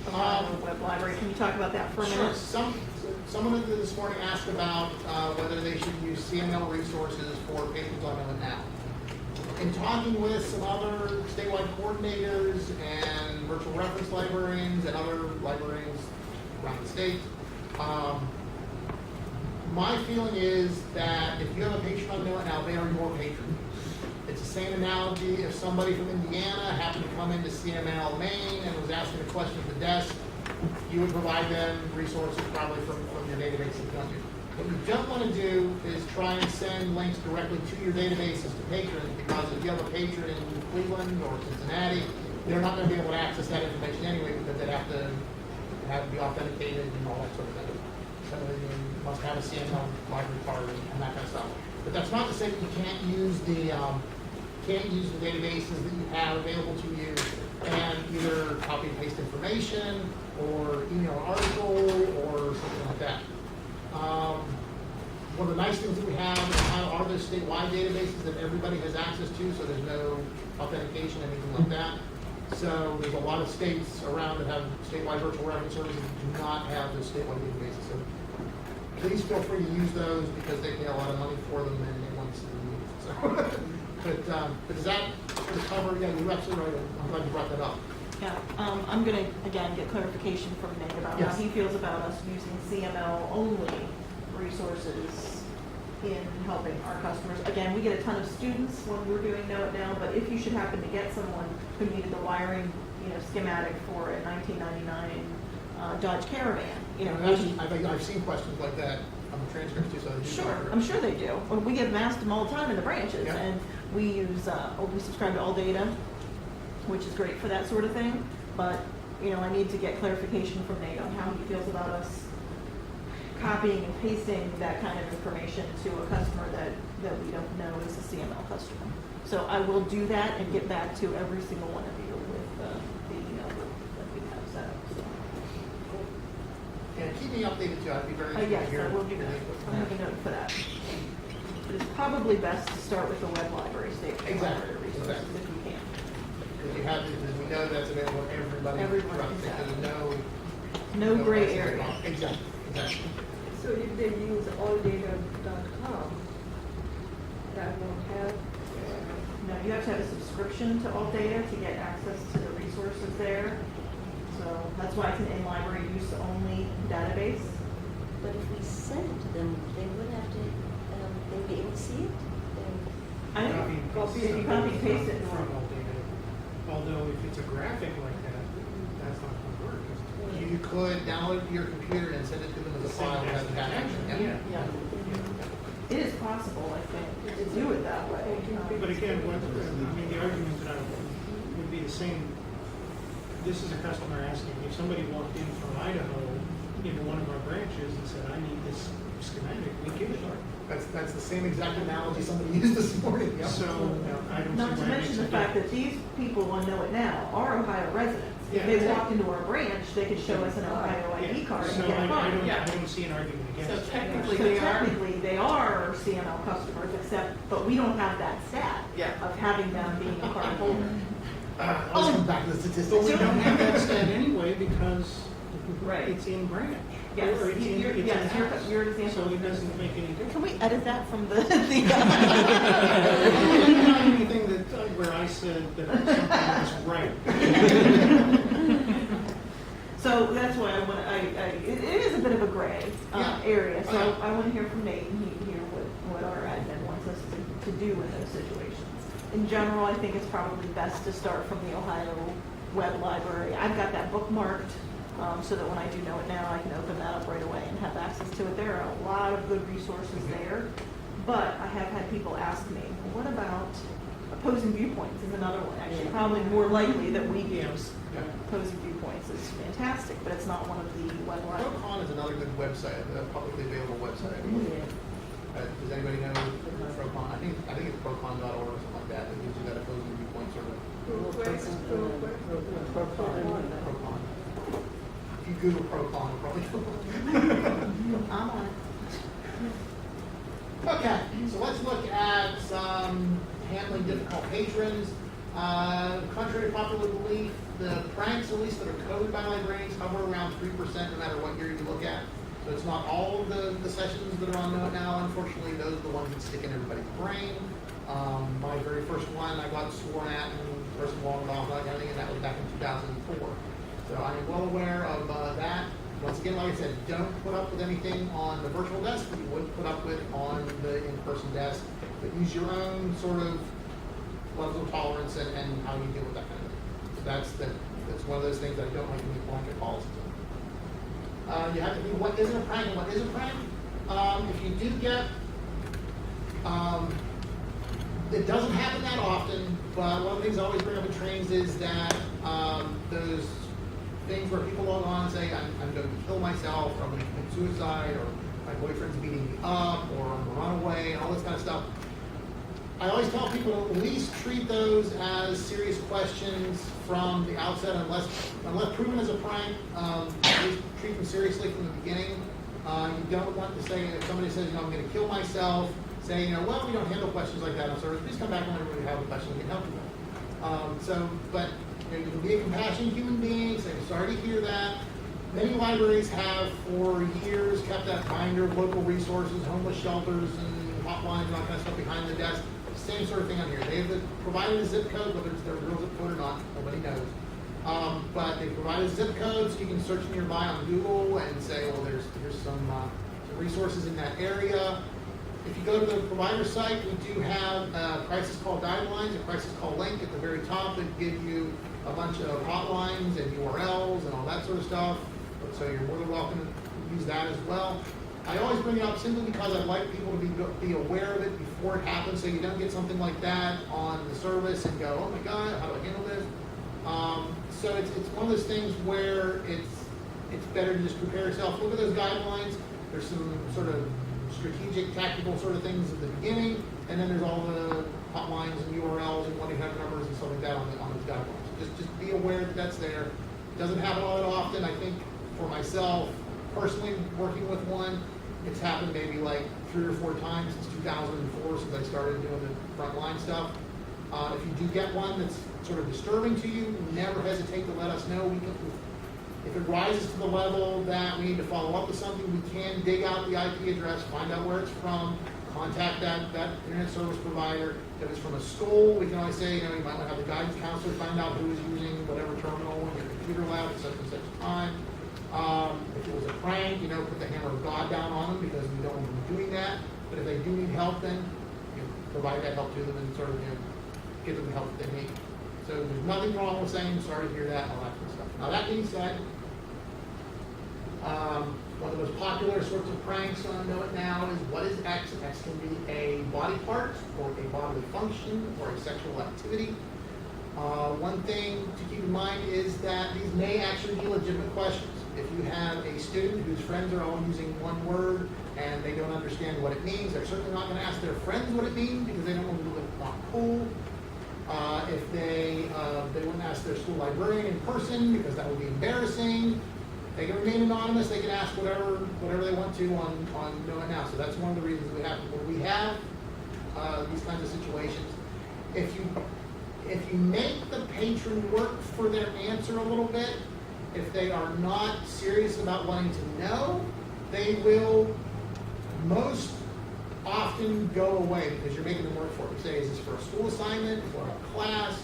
Ohio Web Library. Can you talk about that for a Sure. minute? Someone this morning asked about whether they should use CML resources for patrons on Know It Now. In talking with some other statewide coordinators and virtual reference librarians and other librarians around the state, my feeling is that if you have a patron on Know It Now, they are your patron. It's the same analogy if somebody from Indiana happened to come into CML Maine and was asking a question at the desk, you would provide them resources probably from your database in country. What you don't want to do is try and send links directly to your databases to patrons, because if you have a patron in Cleveland or Cincinnati, they're not going to be able to access that information anyway, because they'd have to be authenticated and all that sort of thing. So you must have a CML library card and that kind of stuff. But that's not to say that you can't use the databases that you have available to you and either copy and paste information or email an article or something like that. One of the nice things that we have are those statewide databases that everybody has access to, so there's no authentication, anything like that. So there's a lot of states around that have statewide virtual reference services that do not have those statewide databases. So please feel free to use those, because they pay a lot of money for them and they want to see them used. So, but does that sort of cover? Yeah, you're absolutely right. I'm glad you brought that up. Yeah, I'm going to, again, get clarification from Nate about how he feels about us using CML-only resources in helping our customers. Again, we get a ton of students when we're doing Know It Now, but if you should happen to get someone who needed the wiring, schematic for a 1999 Dodge Caravan, I've seen questions like that on the transcripts too. So sure, I'm sure they do. Well, we get them asked them all the time in the branches, and we use we subscribe to AllData, which is great for that sort of thing. But I need to get clarification from Nate on how he feels about us copying and pasting that kind of information to a customer that we don't know is a CML customer. So I will do that and get back to every single one of you with the email that we have set up. So. And keep me updated too. I'd be very interested Yes, to hear. I will do that. I'll have a note for that. But it's probably best to start with the web library, state library resources if you can. Because we know that's available to everybody. Exactly. There's no gray area. Exactly. So if they use alldata.com, that won't have? No, you have to have a subscription to AllData to get access to the resources there. So that's why it's an in-library use only database. But if we send it to them, they would have to, they'd be able to see it? I know. If you copy and paste it. From AllData. Although if it's a graphic like that, that's not going to work. You could download it to your computer and send it to them as a file as an attachment. Yeah. It is possible, I think, to do it that way. But again, the argument that would be the same. This is a customer asking, if somebody walked in from Idaho into one of our branches and said, I need this schematic, we give it to them. That's the same exact analogy somebody used this morning. Yep. So I don't Not see to why it mention makes the a fact that difference. these people on Know It Now are Ohio residents. If Yeah, they exactly. walked into our branch, they could show us an Ohio ID Yeah. card So and get I fined. don't see an argument against So it. technically So they are. technically, they are CML customers, but we don't have that stat of having them being a card holder. Let's come back to the statistics. But we don't have that stat anyway because Right. it's in branch. Yes, Or it's in, your in-house. example. So it doesn't make any difference. Can we edit that from the? Not anything that where I said that something was right. So that's why it is a bit of a gray area. So Okay. I want to hear from Nate and hear what our admin wants us to do in those situations. In general, I think it's probably best to start from the Ohio Web Library. I've got that bookmarked so that when I do Know It Now, I can open that up right away and have access to it. There are a lot of good resources there, but I have had people ask me, well, what about opposing viewpoints is another one. Actually, probably more likely that we use opposing viewpoints is fantastic, but it's not one of the web libraries. Procon is another good website, a publicly available website. Does anybody know Procon? I think it's procon.org or something like that. That gives you that opposing viewpoint sort of. Procon. If you Google Procon, it'll probably come up. I'm on it. Okay, so let's look at some handling difficult patrons. Contrary to popular belief, the pranks, at least that are coded by librarians, hover around 3% no matter what year you look at. So it's not all of the sessions that are on Know It Now. Unfortunately, those are the ones that stick in everybody's brain. My very first one, I got sworn at and the person walked off without anything, and that was back in 2004. So I am well aware of that. Once again, like I said, don't put up with anything on the virtual desk that you would put up with on the in-person desk, but use your own sort of levels of tolerance and how you deal with that kind of thing. So that's one of those things that I don't like to make blanket policies on. You have to be what isn't a prank and what is a prank. If you do get, it doesn't happen that often, but one of the things I always bring up in trainings is that those things where people log on and say, I'm going to kill myself, or I'm going to commit suicide, or my boyfriend's beating me up, or I'm going to run away, and all this kind of stuff. I always tell people to at least treat those as serious questions from the outset, unless proven as a prank. At least treat them seriously from the beginning. You don't want to say, if somebody says, I'm going to kill myself, say, well, we don't handle questions like that on service. Please come back whenever you have a question we can help you with. But you can be a compassionate human being, say, sorry to hear that. Many libraries have, for years, kept that binder of local resources, homeless shelters, and hotlines, and all kind of stuff behind the desk. Same sort of thing on here. They have provided a zip code, whether it's their real zip code or not, nobody knows. But they provide a zip code, so you can search nearby on Google and say, well, there's some resources in that area. If you go to the provider site, we do have crisis call guidelines, a crisis call link at the very top that give you a bunch of hotlines and URLs and all that sort of stuff. So you're more than welcome to use that as well. I always bring it up simply because I'd like people to be aware of it before it happens, so you don't get something like that on the service and go, oh my God, how do I handle this? So it's one of those things where it's better to just prepare yourself. Look at those guidelines. There's some sort of strategic, tactical sort of things at the beginning, and then there's all the hotlines and URLs and 1-800 numbers and stuff like that on those guidelines. Just be aware that that's there. It doesn't happen all that often. I think for myself, personally, working with one, it's happened maybe like 3 or 4 times since 2004, since I started doing the frontline stuff. If you do get one that's sort of disturbing to you, never hesitate to let us know. If it rises to the level that we need to follow up with something, we can dig out the IP address, find out where it's from, contact that internet service provider. If it's from a school, we can always say, you might want to have the guidance counselor find out who is using whatever terminal in your computer lab at such and such time. If it was a prank, put the hammer of God down on them, because we don't want them doing that. But if they do need help, then provide that help to them and sort of give them the help that they need. So there's nothing wrong with saying sorry to hear that and all that kind of stuff. Now that being said, one of the most popular sorts of pranks on Know It Now is what is X? X can be a body part, or a bodily function, or a sexual activity. One thing to keep in mind is that these may actually be legitimate questions. If you have a student whose friends are all using one word and they don't understand what it means, they're certainly not going to ask their friends what it means, because they don't want to look not cool. If they wouldn't ask their school librarian in person, because that would be embarrassing. They can remain anonymous. They can ask whatever they want to on Know It Now. So that's one of the reasons we have these kinds of situations. If you make the patron work for their answer a little bit, if they are not serious about wanting to know, they will most often go away, because you're making them work for it. You say, is this for a school assignment, for a class?